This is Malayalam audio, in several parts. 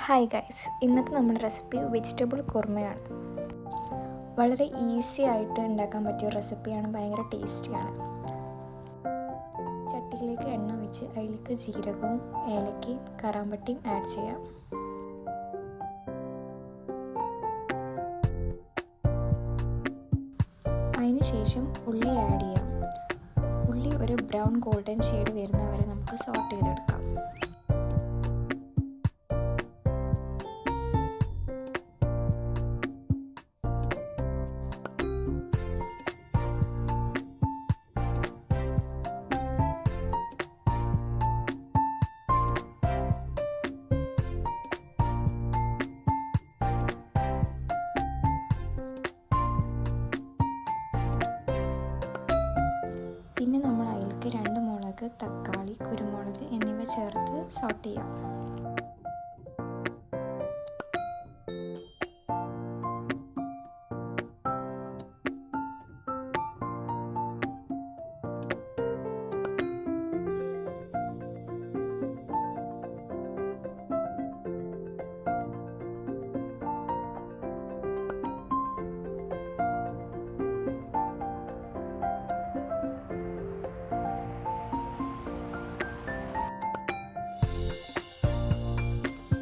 ഹായ് ഗൈസ്, ഇന്നത്തെ നമ്മുടെ റെസിപ്പി വെജിറ്റബിൾ കുർമയാണ്. വളരെ ഈസി ആയിട്ട് ഉണ്ടാക്കാൻ പറ്റിയ റെസിപ്പിയാണ്. ഭയങ്കര ടേസ്റ്റിയാണ്. ചട്ടിയിലേക്ക് എണ്ണ ഒഴിച്ച് അതിലേക്ക് ജീരകവും ഏലക്കയും കറാമ്പട്ടിയും ആഡ് ചെയ്യാം. അതിനുശേഷം ഉള്ളി ആഡ് ചെയ്യാം. ഉള്ളി ഒരു ബ്രൗൺ ഗോൾഡൻ ഷെയ്ഡ് വരുന്നവരെ നമുക്ക് സോട്ട് ചെയ്തെടുക്കാം. പിന്നെ നമ്മൾ അതിലേക്ക് 2 മുളക്, തക്കാളി, കുരുമുളക് എന്നിവ ചേർത്ത് സോട്ട് ചെയ്യാം.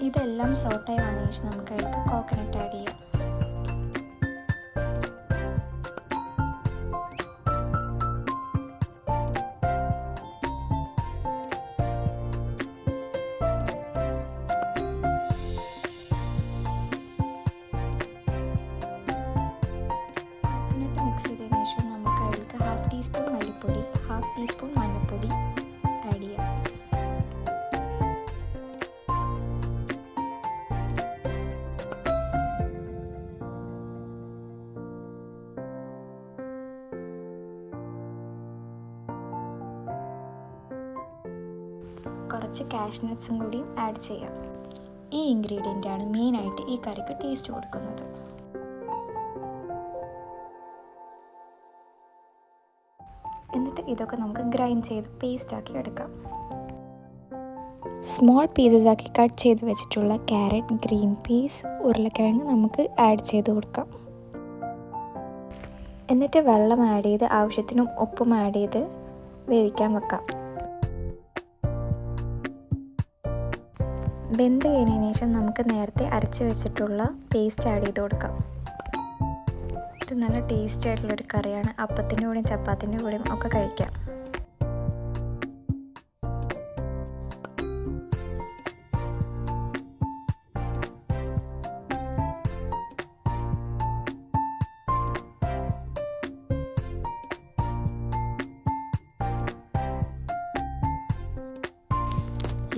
ഇതെല്ലാം സോട്ടായി വന്നതിന് ശേഷം നമുക്ക് അതിലേക്ക് കോക്കനട്ട് ആഡ് ചെയ്യാം. കോക്കനട്ട് മിക്സ് ചെയ്തതിന് ശേഷം നമുക്ക് അതിലേക്ക് 1/2 ടീസ്പൂൺ മല്ലിപ്പൊടി, 1/2 ടീസ്പൂൺ മഞ്ഞൾപ്പൊടി ആഡ് ചെയ്യാം. കുറച്ച് കാഷ്നട്ട്സും കൂടി ആഡ് ചെയ്യാം. ഈ ഇൻഗ്രീഡിയൻ്റ് ആണ് മെയിനായിട്ട് ഈ കറിക്ക് ടേസ്റ്റ് കൊടുക്കുന്നത്. എന്നിട്ട് ഇതൊക്കെ നമുക്ക് ഗ്രൈൻഡ് ചെയ്ത് പേസ്റ്റ് ആക്കി എടുക്കാം. സ്മോൾ പീസസ് ആക്കി കട്ട് ചെയ്ത് വെച്ചിട്ടുള്ള ക്യാരറ്റ്, ഗ്രീൻ പീസ്, ഉരുളക്കിഴങ്ങ് നമുക്ക് ആഡ് ചെയ്ത് കൊടുക്കാം. എന്നിട്ട് വെള്ളം ആഡ് ചെയ്ത് ആവശ്യത്തിനും ഉപ്പും ആഡ് ചെയ്ത് വേവിക്കാൻ വെക്കാം. വെന്ത് കഴിഞ്ഞതിന് ശേഷം നമുക്ക് നേരത്തെ അരച്ച് വെച്ചിട്ടുള്ള പേസ്റ്റ് ആഡ് ചെയ്ത് കൊടുക്കാം. ഇത് നല്ല ടേസ്റ്റി ആയിട്ടുള്ളൊരു കറിയാണ്. അപ്പത്തിൻ്റെ കൂടെയും ചപ്പാത്തിൻ്റെ കൂടെയും ഒക്കെ കഴിക്കാം.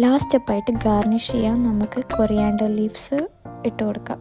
ലാസ്റ്റ് സ്റ്റെപ്പായിട്ട് ഗാർണിഷ് ചെയ്യാൻ നമുക്ക് കൊറിയാണ്ടർ ലീവ്സ് ഇട്ട് കൊടുക്കാം.